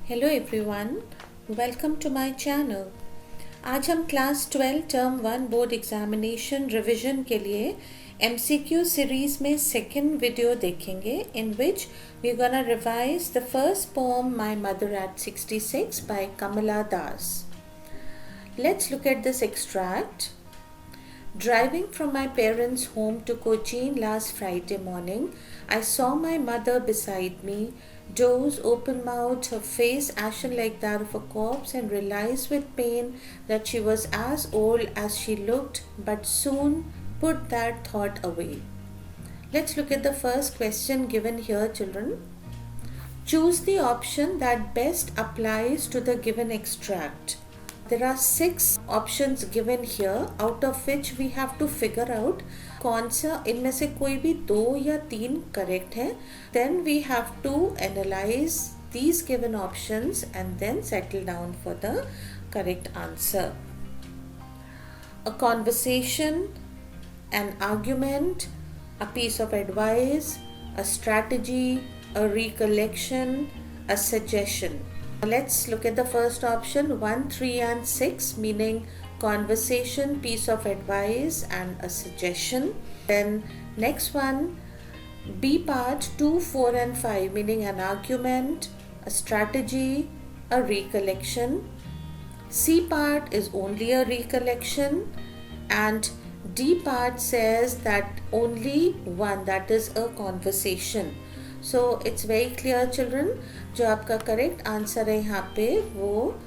Hello everyone, welcome to my channel. आज हम class 12 term 1 board examination revision के लिए MCQ सीरीज में सेकंड वीडियो देखेंगे in which we gonna revise the first poem my mother at 66 by Kamala Das. Let's look at this extract. Driving from my parents' home to Cochin last Friday morning, I saw my mother beside me, doors open-mouthed, her face ashen like that of a corpse, and realized with pain that she was as old as she looked, but soon put that thought away. Let's look at the first question given here, children. Choose the option that best applies to the given extract. There are 6 options given here, out of which we have to figure out कौन सा इनमें से कोई भी 2 या 3 correct है. Then we have to analyze these given options and then settle down for the correct answer. A conversation, an argument, a piece of advice, a strategy, a recollection, a suggestion. Let's look at the first option 1, 3 and 6, meaning conversation, piece of advice and a suggestion. Then next one, B part 2, 4 and 5, meaning an argument, a strategy, a recollection. C part is only a recollection and D part says that only one, that is a conversation. So it's very clear children, जो आपका correct answer है यहाँ पे वो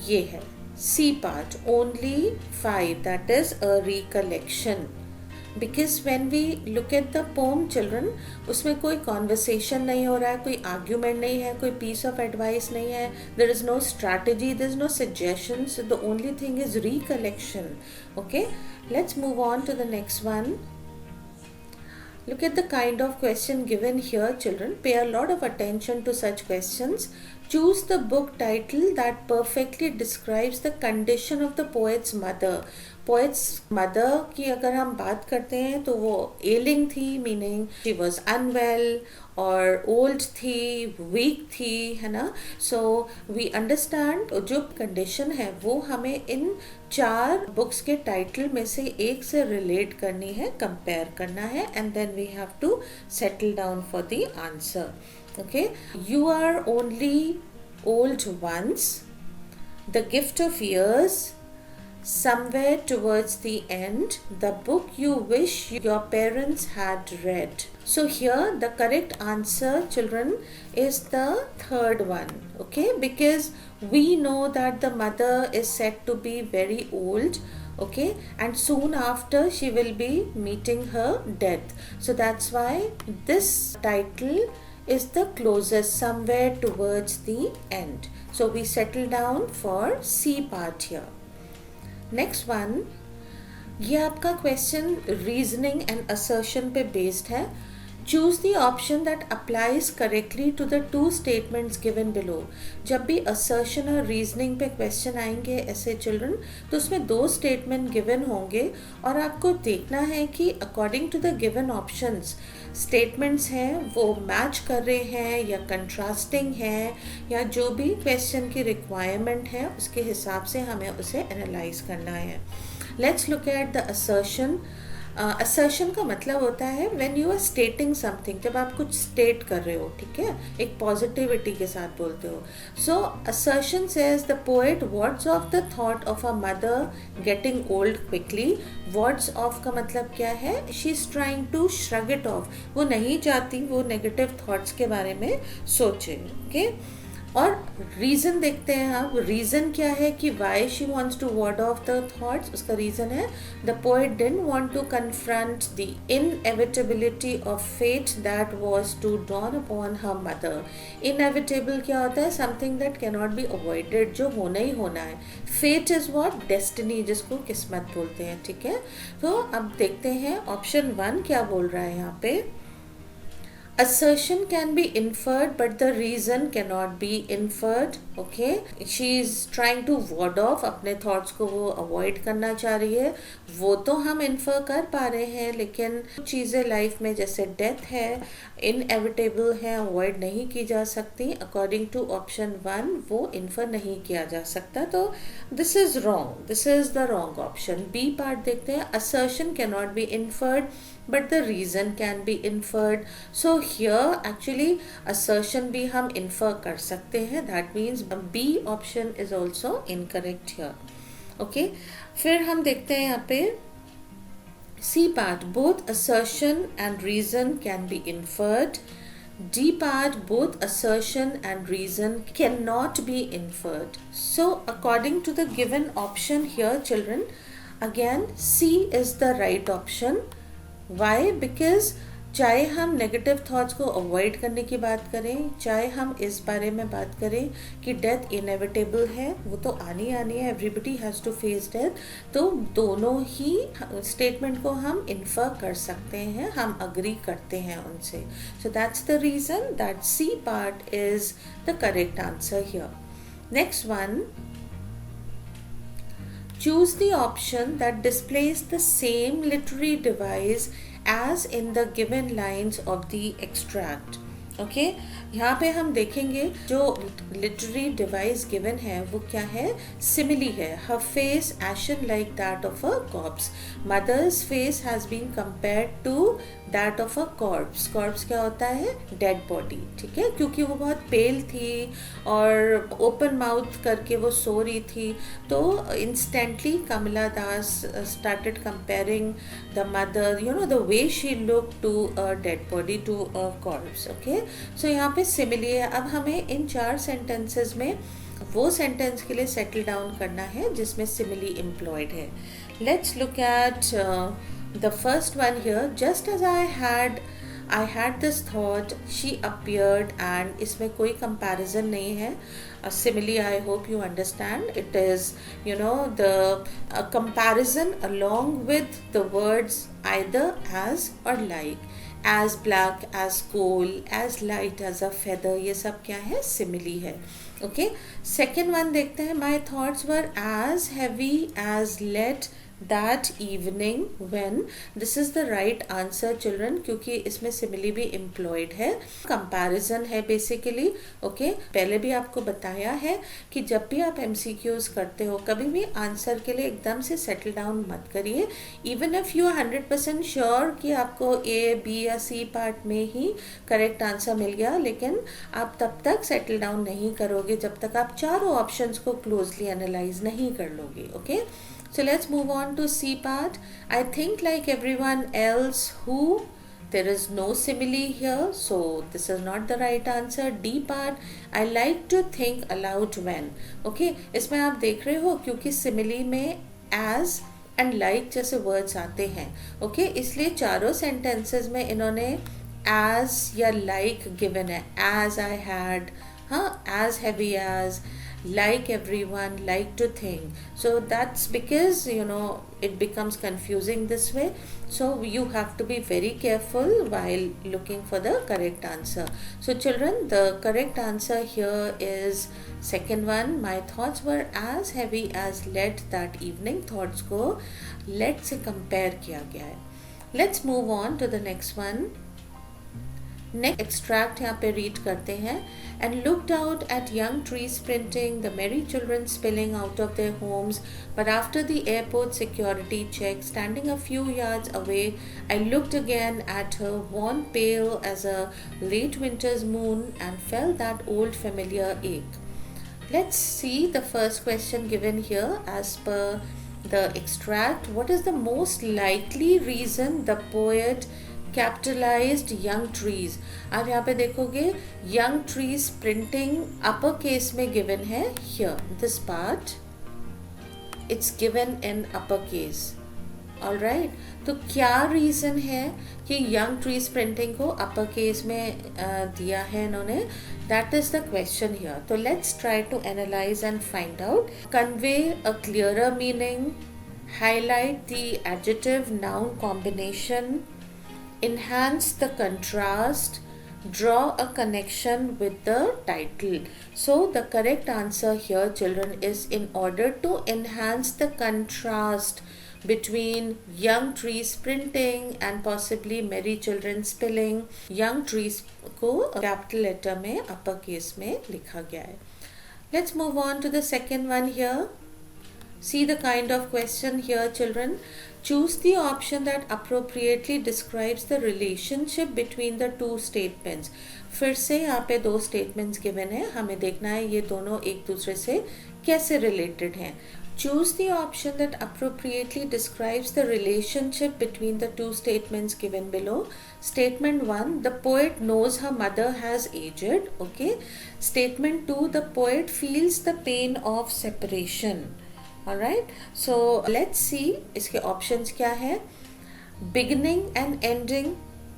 ये है C part, only 5, that is a recollection. Because when we look at the poem children, उसमें कोई कॉन्वर्सेशन नहीं हो रहा है, कोई आर्ग्यूमेंट नहीं है, कोई पीस ऑफ एडवाइस नहीं है, there is no strategy, there is no suggestion, so the only thing is recollection. Okay, let's move on to the next one. Look at the kind of question given here, children. Pay a lot of attention to such questions. Choose the book title that perfectly describes the condition of the poet's mother. Poet's mother की अगर हम बात करते हैं तो वो ailing थी, meaning she was unwell, और ओल्ड थी, वीक थी, है ना. सो वी अंडरस्टैंड जो कंडीशन है वो हमें इन 4 बुक्स के टाइटल में से एक से रिलेट करनी है, कंपेयर करना है, and then we have to settle down for the answer. Okay, you are only old ones, the gift of years, somewhere towards the end, the book you wish your parents had read. So here the correct answer, children, is the third one. Okay, because we know that the mother is said to be very old, okay, and soon after she will be meeting her death. So that's why this title is the closest, somewhere towards the end. So we settle down for C part here. Next one, ये आपका question reasoning and assertion पे based है. Choose the option that applies correctly to the 2 statements given below. जब भी assertion और reasoning पे question आएंगे ऐसे चिल्ड्रन, तो उसमें 2 स्टेटमेंट गिवन होंगे और आपको देखना है कि according to the given options statements हैं वो मैच कर रहे हैं या कंट्रास्टिंग हैं, या जो भी क्वेश्चन की रिक्वायरमेंट है उसके हिसाब से हमें उसे एनालाइज करना है. Let's look at the assertion. Assertion का मतलब होता है when you are stating something, जब आप कुछ स्टेट कर रहे हो, ठीक है, एक पॉजिटिविटी के साथ बोलते हो. So assertion says the poet wards off the thought of a mother getting old quickly. Wards off का मतलब क्या है, she is trying to shrug it off. वो नहीं चाहती वो नेगेटिव थॉट्स के बारे में सोचे. ओके, और रीज़न देखते हैं आप. रीज़न क्या है कि why she wants to ward off the thoughts. उसका रीज़न है the poet didn't want to confront the inevitability of fate that was to dawn upon her mother. Inevitable क्या होता है, something that can not be avoided, जो होना ही होना है. Fate is what, destiny, जिसको किस्मत बोलते हैं. ठीक है, तो अब देखते हैं ऑप्शन 1 क्या बोल रहा है यहाँ पे. assertion can be inferred but the reason cannot be inferred. Okay, she is trying to ward off, अपने thoughts को वो avoid करना चाह रही है. वो तो हम infer कर पा रहे हैं, लेकिन चीज़ें life में जैसे death है, inevitable है, avoid नहीं की जा सकती. According to option 1 वो infer नहीं किया जा सकता. तो this is wrong, this is the wrong option. B part देखते हैं. Assertion cannot be inferred but the reason can be inferred. So here actually assertion भी हम infer कर सकते हैं. That means B option is also incorrect here. Okay, फिर हम देखते हैं यहाँ पे C part. Both assertion and reason can be inferred. D part, both assertion and reason cannot be inferred. So according to the given option here, children, again C is the right option. Why? Because चाहे हम negative thoughts को avoid करने की बात करें, चाहे हम इस बारे में बात करें कि डेथ इनएविटेबल है, वो तो आनी आनी है, everybody has to face death, तो दोनों ही स्टेटमेंट को हम इन्फर कर सकते हैं, हम अग्री करते हैं उनसे. So that's the reason that C part is the correct answer here. Next one, choose the option that displays the same literary device as in the given lines of the extract. Okay, यहाँ पे हम देखेंगे जो literary device given है वो क्या है, simile है. Her face ashen like that of a corpse. Mother's face has been compared to that of a corpse. Corpse क्या होता है, डेड बॉडी. ठीक है, क्योंकि वो बहुत पेल थी और ओपन माउथ करके वो सो रही थी, तो instantly Kamala Das started comparing the mother, you know, the way she look to a dead body, to a corpse. Okay, so यहाँ पे सिमिली है. अब हमें इन 4 सेंटेंसेस में वो सेंटेंस के लिए सेटल डाउन करना है जिसमें सिमिली एम्प्लॉयड है. Let's look at the first one here. Just as I had this thought, she appeared, and इसमें कोई comparison नहीं है. Simile, I hope you understand. It is, you know, the comparison along with the words either, as or like. As black as coal, as light as a feather, ये सब क्या है, simile है. Okay, second one देखते हैं. My thoughts were as heavy as lead that evening when. This is the right answer, children, क्योंकि इसमें simile भी employed है, comparison है basically. okay, पहले भी आपको बताया है कि जब भी आप MCQs करते हो, कभी भी आंसर के लिए एकदम से settle down मत करिए. even if you are 100% sure कि आपको A, B या C पार्ट में ही करेक्ट आंसर मिल गया, लेकिन आप तब तक settle down नहीं करोगे जब तक आप चारों ऑप्शंस को क्लोजली एनालाइज नहीं कर लोगे. Okay, so let's move on to C part. I think like everyone else who, there is no simile here, so this is not the right answer. D part, I like to think aloud when. okay, इसमें आप देख रहे हो क्योंकि simile में as and like जैसे words आते हैं. okay, इसलिए चारों sentences में इन्होंने as या like given है. as I had, हाँ, as heavy as, like everyone, like to think. So that's because, you know, it becomes confusing this way. So you have to be very careful while looking for the correct answer. So children, the correct answer here is second one. My thoughts were as heavy as lead that evening. Thoughts को lead से compare किया गया है. Let's move on to the next one. Next extract यहाँ पे read करते हैं. And looked out at young trees sprinting, the merry children spilling out of their homes, but after the airport security check, standing a few yards away, I looked again at her, worn pale as a late winter's moon, and felt that old familiar ache. Let's see the first question given here as per the extract. What is the most likely reason the poet capitalised young trees? आप यहाँ पे देखोगे young trees printing upper case में given है. Here this part it's given in upper case. Alright, तो क्या reason है कि यंग ट्रीज प्रिंटिंग को अपर केस में दिया है इन्होंने? That is the question here. तो let's try to analyse and find out. Convey a clearer meaning, highlight the adjective noun combination, enhance the contrast, draw a connection with the title. So the correct answer here, children, is in order to enhance the contrast between young trees sprinting and possibly merry children spilling, young trees को capital letter में upper case में लिखा गया है. Let's move on to the second one here. See the kind of question here, children. Choose the option that appropriately describes the relationship between the two statements. फिर से यहाँ पे दो statements given है, हमें देखना है ये दोनों एक दूसरे से कैसे related हैं. Choose the option that appropriately describes the relationship between the two statements given below. Statement 1, the poet knows her mother has aged. Okay. Statement 2, the poet feels the pain of separation. Alright, so let's see इसके options क्या है. Beginning and ending,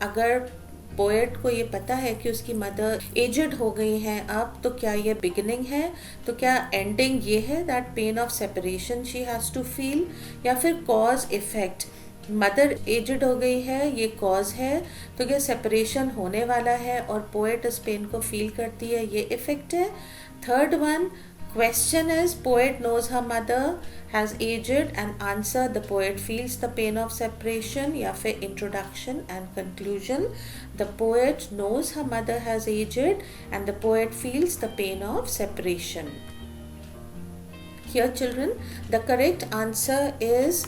अगर poet को ये पता है कि उसकी मदर एजड हो गई हैं अब, तो क्या ये बिगिनिंग है, तो क्या एंडिंग ये है that pain of separation she has to feel, या फिर कॉज इफेक्ट, मदर एजड हो गई है ये कॉज है, तो क्या सेपरेशन होने वाला है और पोएट उस पेन को फील करती है ये इफेक्ट है. Third one, question is poet knows her mother has aged, and answer the poet feels the pain of separation, या फिर introduction and conclusion. The poet knows her mother has aged and the poet feels the pain of separation. Here children, the correct answer is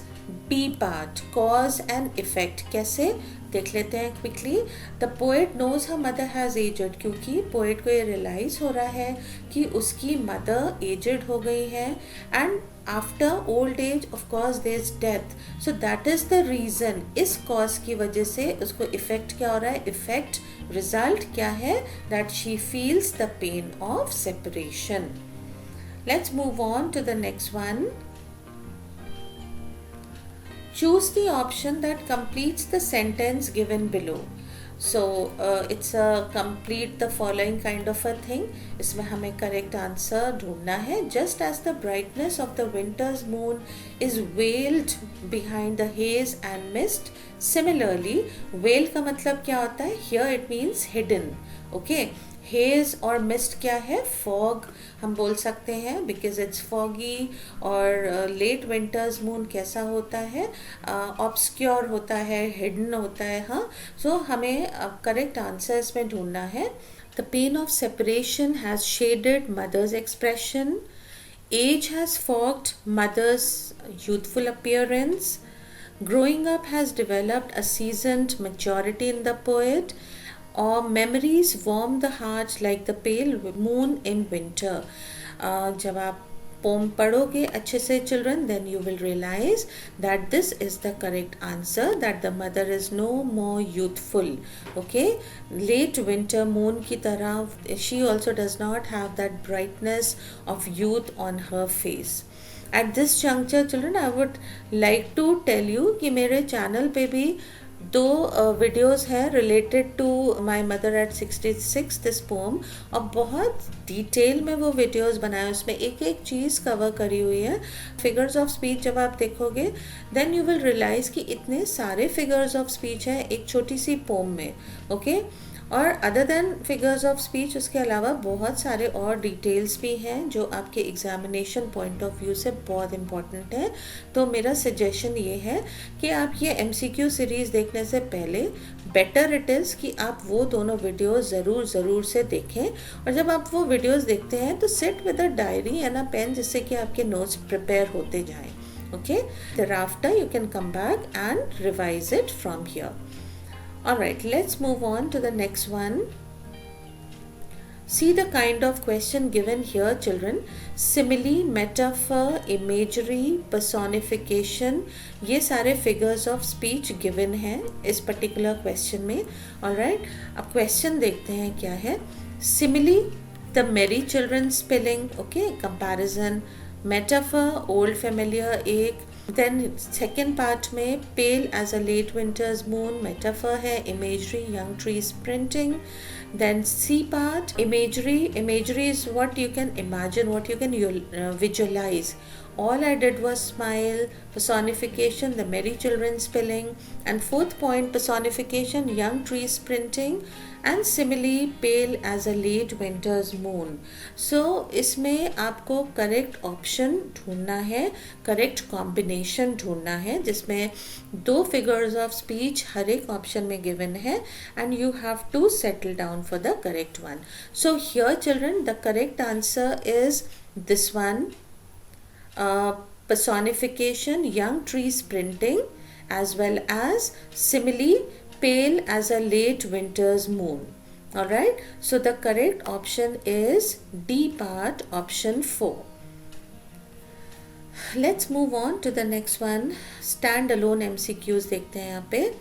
B part, cause and effect. कैसे देख लेते हैं quickly. The poet knows her mother has aged, क्योंकि poet को ये realise हो रहा है कि उसकी मदर एजड हो गई है, and after old age of course there is death, so that is the reason. इस कॉज की वजह से उसको इफेक्ट क्या हो रहा है, इफेक्ट रिजल्ट क्या है, that she feels the pain of separation. Let's move on to the next one. Choose the option that completes the sentence given below. So it's a complete the following kind of a thing. इसमें हमें correct answer ढूंढना है. Just as the brightness of the winter's moon is veiled behind the haze and mist, similarly, veil का मतलब क्या होता है? Here it means hidden. Okay. Hedge और मिस्ट क्या है, फॉग हम बोल सकते हैं बिकॉज इट्स फॉगी. और लेट विंटर्स मून कैसा होता है, ऑब्सक्योर होता है, हिडन होता है. हाँ, सो हमें करेक्ट आंसर इसमें ढूंढना है. The pain of separation has shaded mother's expression. Age has fogged mother's youthful appearance. Growing up has developed a seasoned maturity in the poet. Or memories warm the heart like the pale moon in winter. जब आप pome पढ़ोगे अच्छे से children, then you will realize that this is the correct answer, that the mother is no more youthful. Okay, late winter moon की तरह she also does not have that brightness of youth on her face. At this juncture children, I would like to tell you कि मेरे channel पे भी दो videos हैं related to my mother at 66 this poem, और बहुत detail में वो वीडियोस बनाए, उसमें एक एक चीज़ कवर करी हुई है. फिगर्स ऑफ स्पीच जब आप देखोगे देन यू विल रियलाइज़ कि इतने सारे फिगर्स ऑफ स्पीच हैं एक छोटी सी पोम में. ओके, और other than figures of speech उसके अलावा बहुत सारे और डिटेल्स भी हैं जो आपके एग्जामिनेशन पॉइंट ऑफ व्यू से बहुत इम्पॉर्टेंट है. तो मेरा सजेशन ये है कि आप ये MCQ सीरीज़ देखने से पहले बेटर इट इज़ कि आप वो दोनों वीडियोस ज़रूर से देखें. और जब आप वो वीडियोस देखते हैं तो sit with a diary and a pen, जिससे कि आपके नोट्स प्रिपेयर होते जाएं. Okay, thereafter you can come back and revise it from here. Alright, let's move on to the next one. See the kind of question given here children. Simile, metaphor, imagery, personification, ये सारे figures of speech given हैं इस particular question में. Alright, अब question देखते हैं क्या है. Simile, the merry children spelling, okay, comparison. Metaphor, old familiar एक. Then second part में pale as a late winter's moon, metaphor है. Imagery, young trees sprinting. Then C part, imagery. Imagery is what you can imagine, what you can visualize. All I did was smile. Personification, the merry children spelling. And fourth point, personification, young trees sprinting. And simile, pale as a late winter's moon. So इसमें आपको correct option ढूंढना है, correct combination ढूंढना है, जिसमें 2 figures of speech हर एक option में given है, and you have to settle down for the correct one. So here children, the correct answer is this one. Personification, young tree sprinting, as well as simile, pale as a late winter's moon. Alright, so the correct option is D part, option 4. Let's move on to the next one. Standalone MCQs देखते हैं यहाँ पे.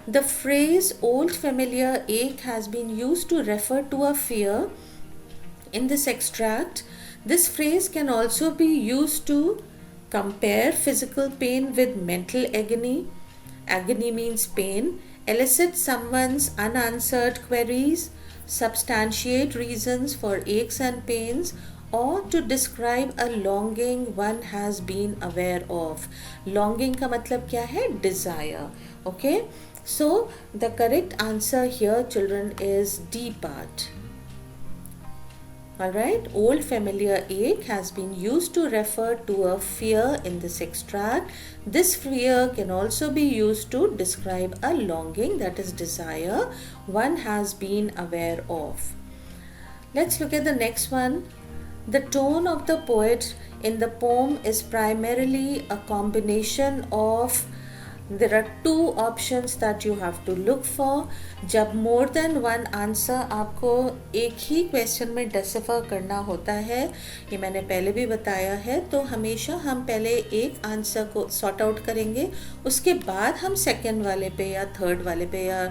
The phrase old familiar ache has been used to refer to a fear in this extract. This phrase can also be used to compare physical pain with mental agony. Agony means pain. Elicit someone's unanswered queries, substantiate reasons for aches and pains, or to describe a longing one has been aware of. Longing का मतलब क्या है? Desire. Okay? So the correct answer here, children, is D part. Alright, old familiar ache has been used to refer to a fear in this extract. This fear can also be used to describe a longing, that is desire, one has been aware of. Let's look at the next one. The tone of the poet in the poem is primarily a combination of, there are 2 options that you have to look for. जब more than one answer आपको एक ही question में decipher करना होता है, ये मैंने पहले भी बताया है, तो हमेशा हम पहले एक आंसर को सॉर्ट आउट करेंगे, उसके बाद हम सेकंड वाले पे या थर्ड वाले पे, या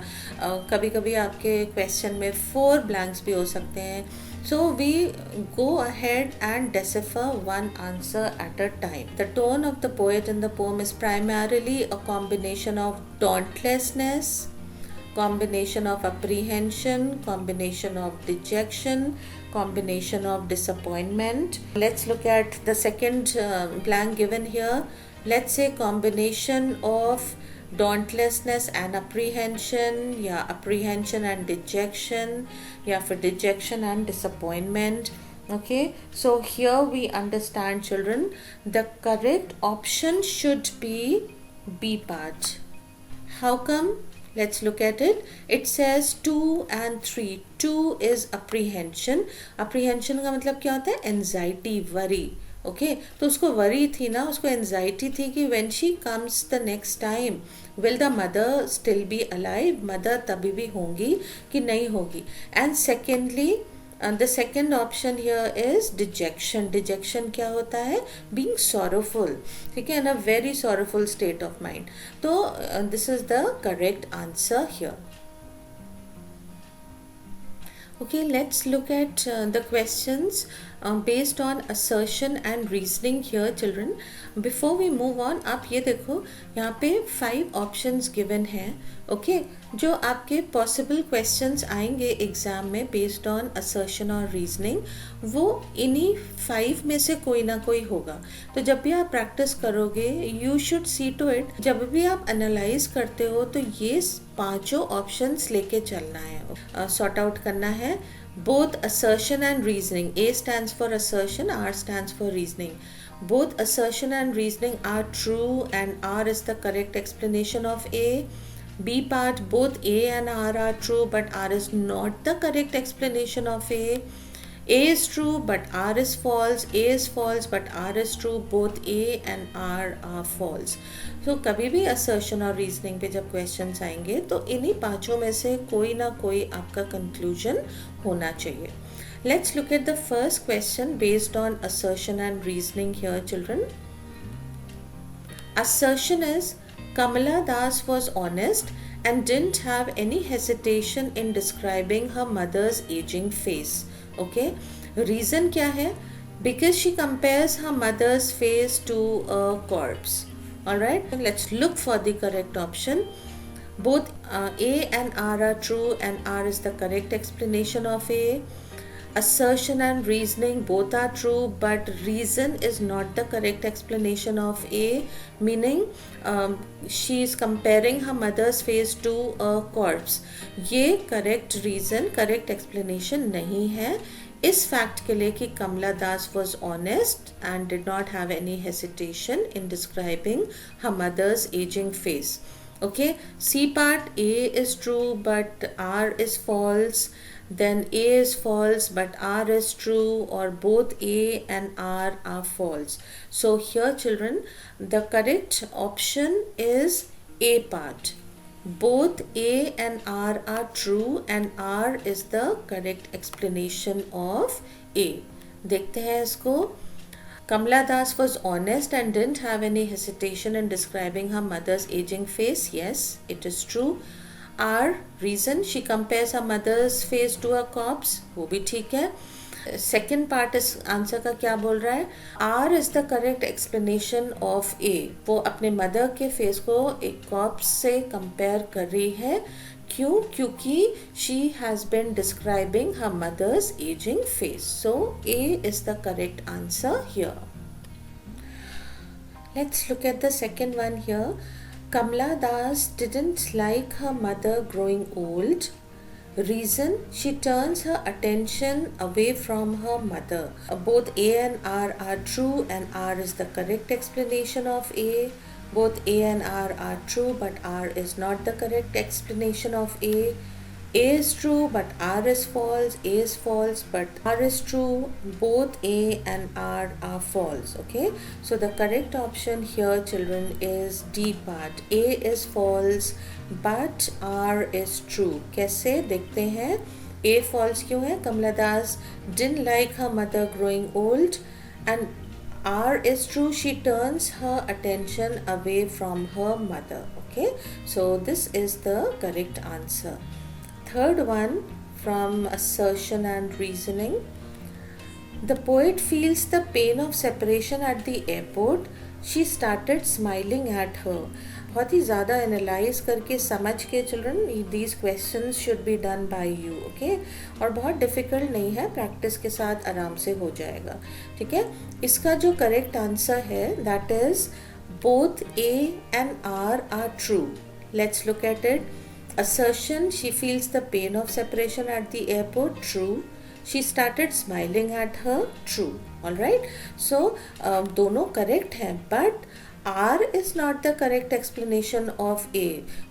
कभी कभी आपके क्वेश्चन में 4 ब्लैंक्स भी हो सकते हैं. So we go ahead and decipher one answer at a time. The tone of the poet in the poem is primarily a combination of dauntlessness, combination of apprehension, combination of dejection, combination of disappointment. Let's look at the second blank given here. Let's say combination of dauntlessness and apprehension, या apprehension and dejection, या फिर dejection and disappointment. Okay, so here we understand, children, the correct option should be B part. How come? Let's look at it. It says 2 and 3. 2 is apprehension. Apprehension का मतलब क्या होता है? Anxiety, worry. Okay, तो उसको worry थी ना, उसको एनजाइटी थी कि when she comes the next time will the mother still be alive, mother तभी भी होंगी कि नहीं होगी. And secondly the second option here is dejection. Dejection क्या होता है? बीइंग सॉरोफुल, ठीक है, in a very sorrowful state of mind. तो this is the correct answer here. Okay, let's look at the questions based on assertion and reasoning here, children. Before we move on, आप ये देखो, यहाँ पे 5 options given हैं. Okay, जो आपके possible questions आएंगे एग्जाम में based on assertion और reasoning, वो इन्हीं 5 में से कोई ना कोई होगा. तो जब भी आप प्रैक्टिस करोगे, you should see to it, जब भी आप एनालाइज करते हो तो ये 5 ऑप्शंस लेके चलना है, सॉर्ट आउट करना है. Both assertion and reasoning, A stands for assertion, R stands for reasoning. Both assertion and reasoning are true and R is the correct explanation of A. B part, both A and R are true but R is not the correct explanation of A. A is true but R is false. A is false but R is true. Both A and R are false. So कभी भी assertion और reasoning पे जब questions आएंगे तो इन्हीं 5 में से कोई ना कोई आपका conclusion होना चाहिए. Let's look at the first question based on assertion and reasoning here, children. Assertion is Kamala Das was honest and didn't have any hesitation in describing her mother's aging face. Okay, reason क्या है? Because she compares her mother's face to a corpse. Alright, let's look for the correct option. Both A and R are true, and R is the correct explanation of A. Assertion and reasoning both are true, but reason is not the correct explanation of A, meaning she is comparing her mother's face to a corpse. ये correct reason, correct explanation नहीं है इस fact के लिए कि Kamala Das was honest and did not have any hesitation in describing her mother's aging face. Okay, C part, A is true but R is false, then A is false but R is true, or both A and R are false. So here children, the correct option is A part. Both A and R are true and R is the correct explanation of A. देखते हैं इसको. Kamala Das was honest and didn't have any hesitation in describing her mother's aging face. Yes, it is true. R reason, she compares her mother's face to a corpse. वो भी ठीक है. Second part इस answer का क्या बोल रहा है? R is the correct explanation of A. वो अपने मदर के फेस को एक कॉर्प्स से कंपेयर कर रही है. क्यों? क्योंकि she has been describing her mother's ageing face. So A is the correct answer here. Let's look at the second one here. Kamala Das didn't like her mother growing old. Reason, she turns her attention away from her mother. Both A and R are true and R is the correct explanation of A. Both A and R are true but R is not the correct explanation of A. A is true but R is false. A is false but R is true. Both A and R are false. Okay, so the correct option here children is D part. A is false but R is true. कैसे देखते हैं? A false क्यों है? Kamala Das didn't like her mother growing old, and R is true, she turns her attention away from her mother. Okay, so this is the correct answer. Third one, from assertion and reasoning. The poet feels the pain of separation at the airport. She started smiling at her. बहुत ही ज़्यादा analyse करके समझ के children these questions should be done by you. Okay, और बहुत difficult नहीं है, practice के साथ आराम से हो जाएगा. ठीक है, इसका जो करेक्ट आंसर है that is both A and R true. Let's look at it. Assertion, she feels the pain of separation at the airport. True. She started smiling at her. True. Alright. So, दोनों correct हैं, but R is not the correct explanation of A.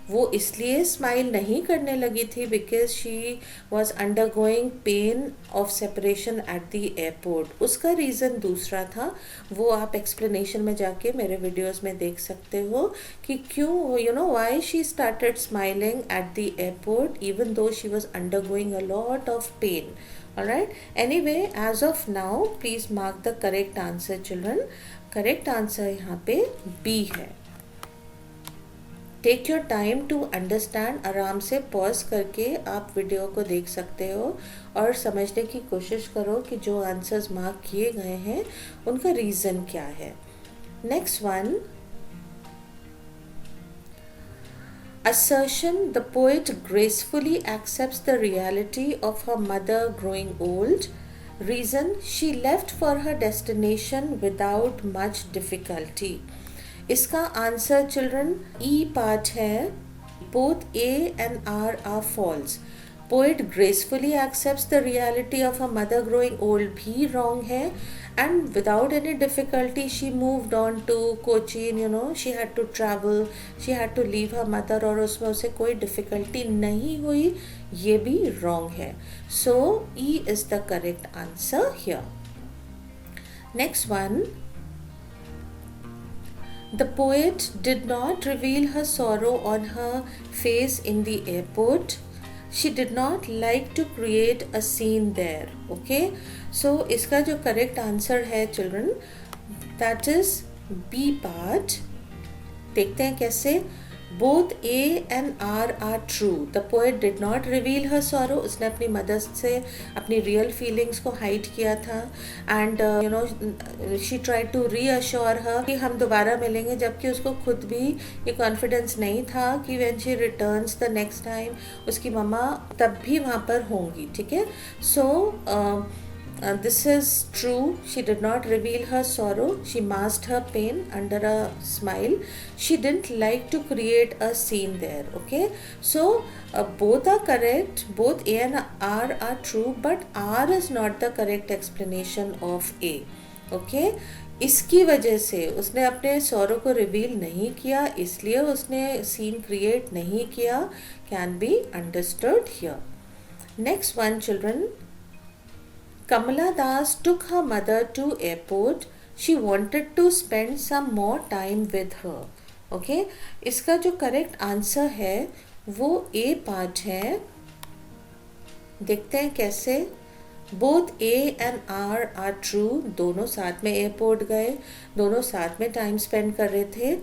वो इसलिए smile नहीं करने लगी थी because she was undergoing pen of separation eight the airport. उसका reason दूसरा था, वो आप एक्सप्लेनेशन में जाके मेरे वीडियोस में देख सकते हो कि क्यों, you know, why she started smiling at the airport even though she was undergoing a lot of pain. Alright, anyway, as of now, please mark the correct answer children. Correct answer यहाँ पे B है. Take your time to understand. आराम से pause करके आप video को देख सकते हो और समझने की कोशिश करो कि जो आंसर्स मार्क किए गए हैं उनका रीज़न क्या है. Next one, assertion. The poet gracefully accepts the reality of her mother growing old. Reason, she left for her destination without much difficulty. इसका आंसर चिल्ड्रन ई पार्ट है. Both A and R are false. Poet gracefully accepts the reality of her mother growing old भी wrong है, and without any difficulty she moved on to Cochin. You know, she had to travel, she had to leave her mother, और उसमें उसे कोई difficulty नहीं हुई, ये भी wrong है. So E is the correct answer here. Next one, the poet did not reveal her sorrow on her face in the airport. She did not like to create a scene there. Okay, so इसका जो correct answer है children, that is B part. देखते हैं कैसे. Both A and R are true. The poet did not reveal her sorrow. उसने अपनी mother से अपनी रियल फीलिंग्स को हाइड किया था. And she try to reassure her कि हम दोबारा मिलेंगे, जबकि उसको खुद भी ये कॉन्फिडेंस नहीं था कि when she returns the next time उसकी मम्मा तब भी वहाँ पर होंगी. ठीक है. सो this is true. She did not reveal her sorrow. She masked her pain under a smile. She didn't like to create a scene there. Okay. So both are correct. Both A and R are true, but R is not the correct explanation of A. Okay. इसकी वजह से उसने अपने सौरों को reveal नहीं किया, इसलिए उसने सीन क्रिएट नहीं किया. Can be understood here. Next one children. Kamala Das took her mother to airport. She wanted to spend some more time with her. Okay? इसका जो करेक्ट आंसर है वो A पार्ट है. देखते हैं कैसे. Both A and R are true. दोनों साथ में एयरपोर्ट गए, दोनों साथ में टाइम स्पेंड कर रहे थे.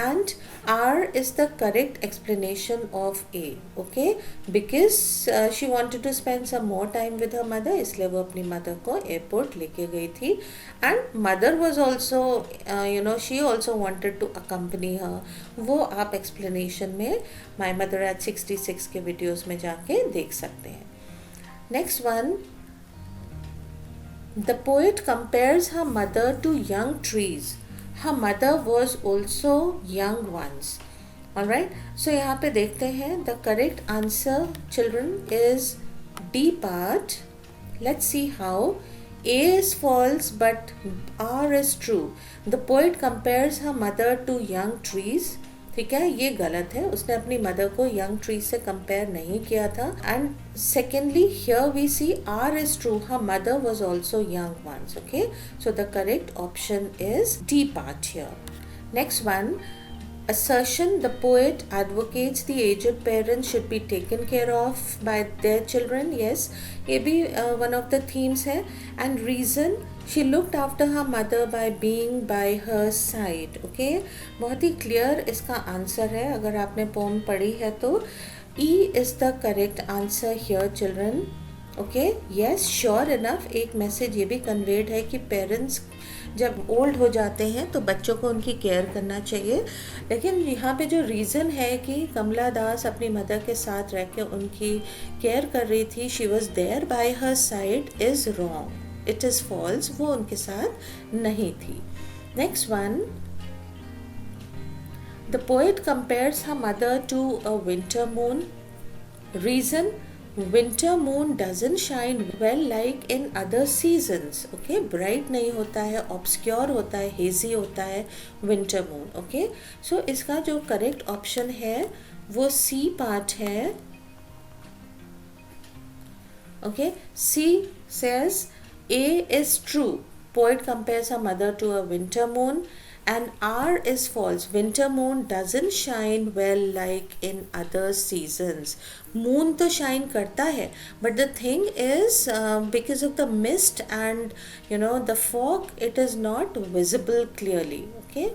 And R is the correct explanation of A. Okay, because she wanted to spend some more time with her mother, इसलिए वो अपनी मदर को एयरपोर्ट लेके गई थी. And mother was also she also wanted to accompany her. वो आप explanation में My Mother at 66 के वीडियोस में जाके देख सकते हैं. Next one. The poet compares her mother to young trees. Her mother was also young once. Alright, so यहाँ पे देखते हैं. The correct answer, children, is D part. Let's see how. A is false, but R is true. The poet compares her mother to young trees. ठीक है, ये गलत है. उसने अपनी मदर को यंग ट्री से कंपेयर नहीं किया था. And secondly here we see R is true. Her mother was also young once. Okay, so the correct option is D part here. Next one. Assertion. The poet advocates the aged parents should be taken care of by their children. Yes, ये भी one of the themes है. And reason. She looked after her mother by being by her side. Okay, बहुत ही clear इसका answer है. अगर आपने pome पढ़ी है तो E is the correct answer here, children. Okay, yes, sure enough. एक मैसेज ये भी कन्वेड है कि पेरेंट्स जब ओल्ड हो जाते हैं तो बच्चों को उनकी केयर करना चाहिए. लेकिन यहाँ पे जो रीज़न है कि कमला दास अपनी मदर के साथ रह के उनकी केयर कर रही थी, she was there by her side, is wrong. It is false. वो उनके साथ नहीं थी. Next one. The poet compares her mother to a winter moon. Reason. Winter moon doesn't shine well like in other seasons. Okay, bright नहीं होता है, obscure होता है, hazy होता है winter moon. Okay, so इसका जो correct option है वो C part है. Okay, C says A is true. Poet compares her mother to a winter moon. And R is false. Winter moon doesn't shine well like in other seasons. Moon तो shine करता है, but the thing is because of the mist and the fog, it is not visible clearly. Okay,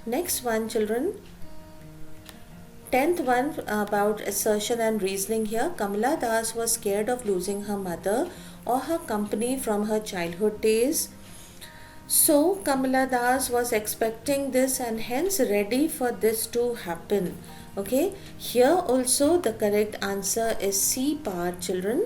next one, children. 10th one about assertion and reasoning here. Kamala Das was scared of losing her mother or her company from her childhood days. So Kamala Das was expecting this and hence ready for this to happen. Okay, here also the correct answer is C part, children.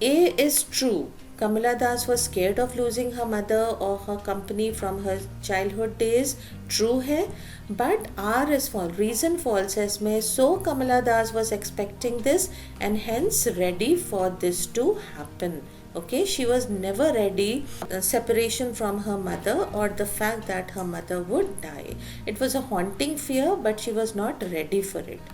A is true. Kamala Das was scared of losing her mother or her company from her childhood days. True है, but R is false. Reason false है इसमें. So Kamala Das was expecting this and hence ready for this to happen. Okay, she was never ready separation from her mother or the fact that her mother would die. It was a haunting fear, but she was not ready for it.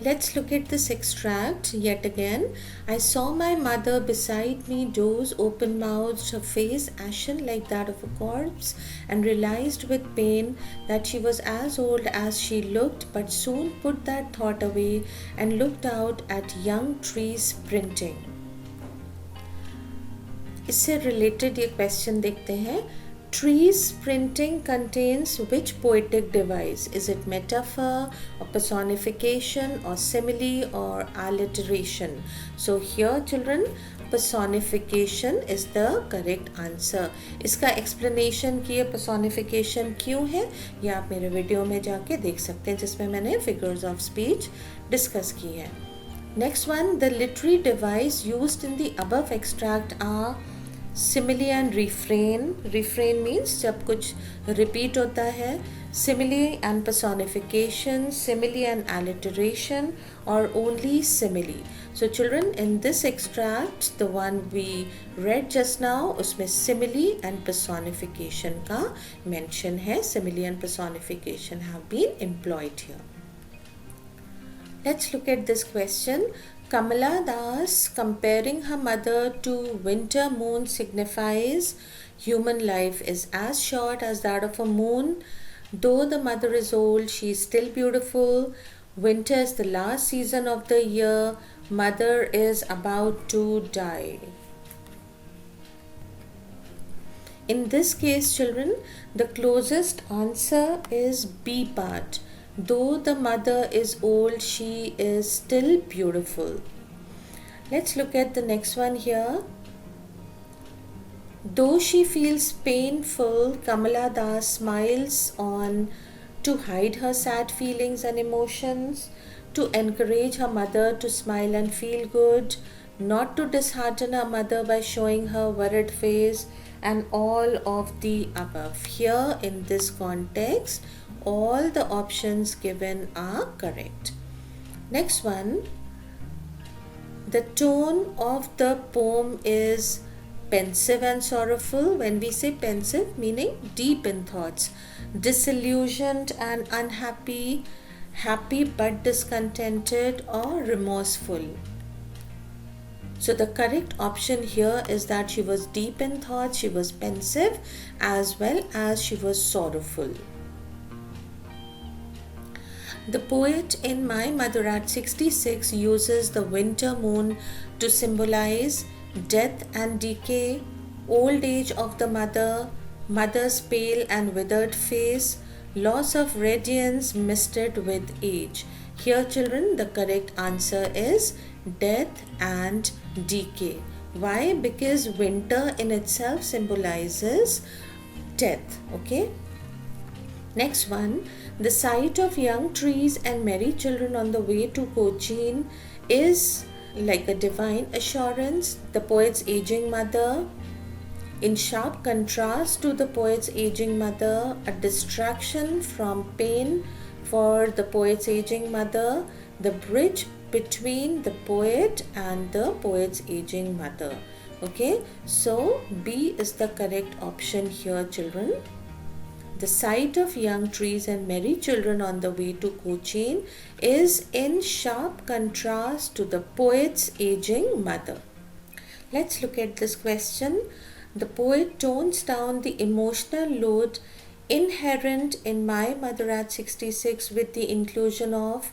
Let's look at this extract yet again. I saw my mother beside me doze open-mouthed, her face ashen like that of a corpse, and realized with pain that she was as old as she looked, but soon put that thought away and looked out at young trees sprinting. इससे related ये question देखते हैं. Trees printing contains which poetic device? Is it metaphor or personification or simile or alliteration? So here children, personification is the correct answer. इसका explanation किए personification क्यों है ये आप मेरे वीडियो में जाके देख सकते हैं जिसमें मैंने figures of speech discuss की है. Next one, the literary device used in the above extract are simile and refrain. Refrain means जब कुछ repeat होता है. Simile and personification, simile and alliteration, or only simile. So children, in this extract, the one we read just now, उसमें simile and personification का mention है. Simile and personification have been employed here. Let's look at this question. Kamala Das comparing her mother to winter moon signifies human life is as short as that of a moon. Though the mother is old, she is still beautiful. Winter is the last season of the year. Mother is about to die. In this case, children, the closest answer is B part. Though the mother is old, she is still beautiful. Let's look at the next one here. Though she feels painful, Kamala Das smiles on to hide her sad feelings and emotions, to encourage her mother to smile and feel good, not to dishearten her mother by showing her worried face, and all of the above. Here in this context, all the options given are correct. Next one, the tone of the poem is pensive and sorrowful. When we say pensive, meaning deep in thoughts, disillusioned and unhappy, happy but discontented, or remorseful. So the correct option here is that she was deep in thought, she was pensive, as well as she was sorrowful. The poet in My Mother at 66 uses the winter moon to symbolize death and decay, old age of the mother, mother's pale and withered face, loss of radiance misted with age. Here children, the correct answer is death and decay. Why? Because winter in itself symbolizes death. Okay. Next one, the sight of young trees and merry children on the way to Cochin is like a divine assurance. The poet's aging mother, in sharp contrast to the poet's aging mother, a distraction from pain for the poet's aging mother, the bridge between the poet and the poet's aging mother. Okay, so B is the correct option here, children. The sight of young trees and merry children on the way to Cochin is in sharp contrast to the poet's aging mother. Let's look at this question. The poet tones down the emotional load inherent in My Mother at 66 with the inclusion of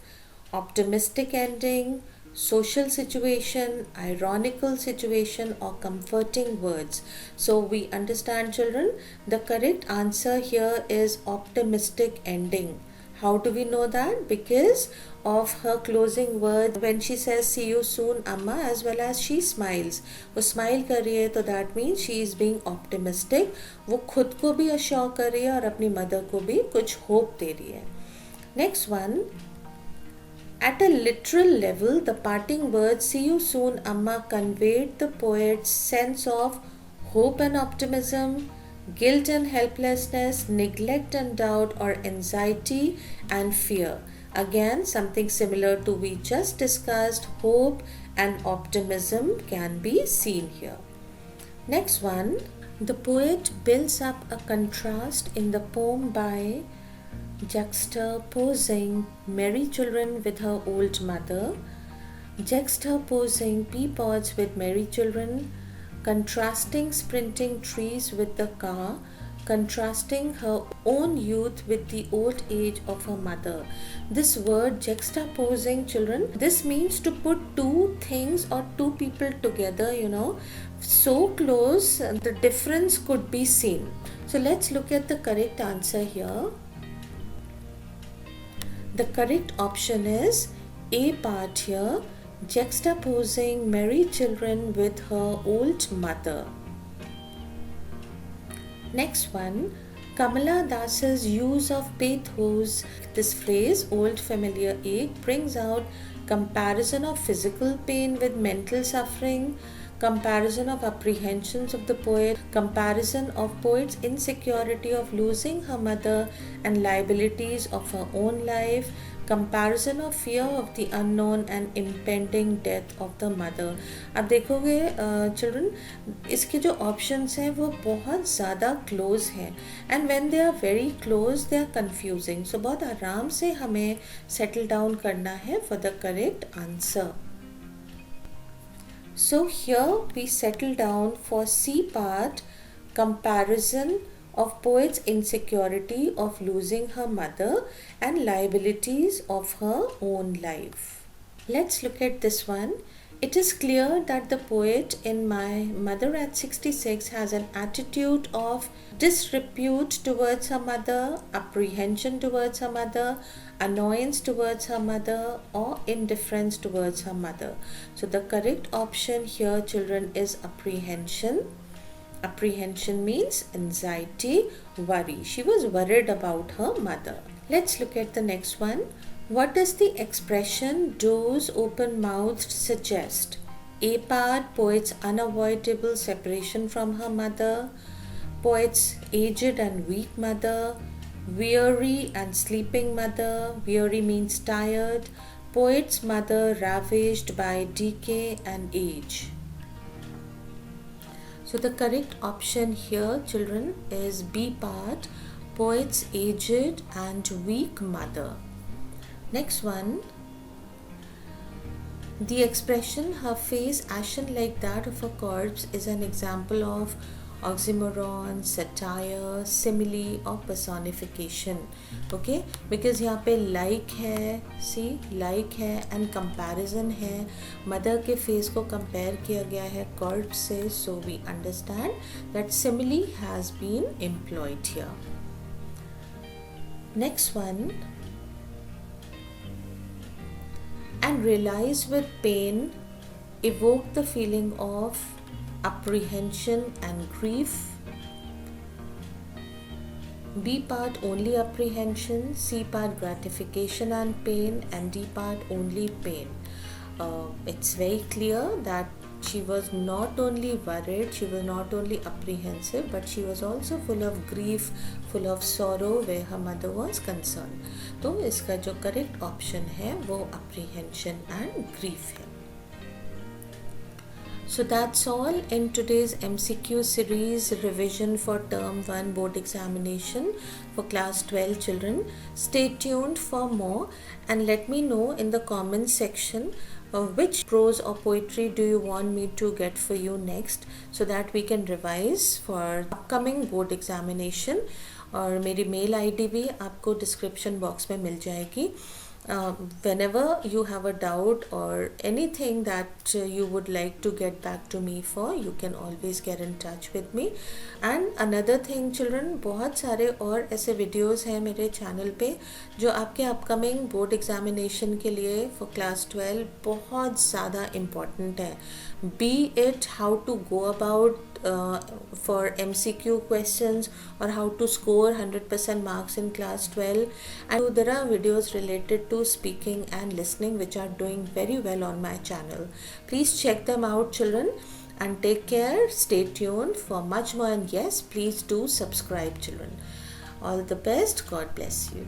optimistic ending, social situation, ironical situation, or comforting words. So we understand children, the correct answer here is optimistic ending. How do we know that? Because of her closing word when she says see you soon amma, as well as she smiles. वो smile कर रही है तो that means she is being optimistic. वो खुद को भी assure कर रही है और अपनी mother को भी कुछ hope दे रही है. Next one, at a literal level, the parting words see you soon amma conveyed the poet's sense of hope and optimism, guilt and helplessness, neglect and doubt, or anxiety and fear. Again, something similar to we just discussed, hope and optimism can be seen here. Next one, the poet builds up a contrast in the poem by juxtaposing merry children with her old mother, juxtaposing pea pods with merry children, contrasting sprinting trees with the car, contrasting her own youth with the old age of her mother. This word juxtaposing children, this means to put two things or two people together, so close, the difference could be seen. So let's look at the correct answer here. The correct option is A part here, juxtaposing merry children with her old mother. Next one, Kamala Das's use of pathos. This phrase, old familiar ache, brings out comparison of physical pain with mental suffering, comparison of apprehensions of the poet, comparison of poet's insecurity of losing her mother and liabilities of her own life, comparison of fear of the unknown and impending death of the mother. अब देखोगे children, इसके जो options हैं वो बहुत ज़्यादा close हैं, and when they are very close they are confusing. So बहुत आराम से हमें सेटल डाउन करना है for the correct answer. So here we settle down for C part, comparison of poet's insecurity of losing her mother and liabilities of her own life. Let's look at this one. It is clear that the poet in My Mother at 66 has an attitude of disrepute towards her mother, apprehension towards her mother, annoyance towards her mother, or indifference towards her mother. So the correct option here, children, is apprehension. Apprehension means anxiety, worry. She was worried about her mother. Let's look at the next one. What does the expression doze open-mouthed suggest? A part, poet's unavoidable separation from her mother, poet's aged and weak mother, weary and sleeping mother. Weary means tired. Poet's mother ravaged by decay and age. So the correct option here, children, is B part, poet's aged and weak mother. Next one, the expression her face ashen like that of a corpse is an example of oxymoron, satire, simile or personification. Okay, because यहाँ पे like है, see like है and comparison है, mother के face को compare किया गया है corpse से, so we understand that simile has been employed here. Next one, and realize with pain evoke the feeling of apprehension and grief. B part only apprehension, C part gratification and pain, and D part only pain. It's very clear that she was not only worried, she was not only apprehensive, but she was also full of grief, full of sorrow where her mother was concerned. तो इसका जो correct option है वो apprehension and grief है. So that's all in today's MCQ series revision for term 1 board examination for class 12 children. Stay tuned for more and let me know in the comments section which prose or poetry do you want me to get for you next, so that we can revise for upcoming board examination. और मेरी mail ID भी आपको description box में मिल जाएगी. Whenever you have a doubt or anything that you would like to get back to me for, you can always get in touch with me. And another thing children, बहुत सारे और ऐसे videos हैं मेरे channel पे जो आपके upcoming board examination के लिए for class 12 बहुत ज़्यादा important है. Be it how to go about for MCQ questions or how to score 100% marks in class 12, and there are videos related to speaking and listening which are doing very well on my channel. Please check them out children and take care. Stay tuned for much more, and yes, please do subscribe children. All the best. God bless you.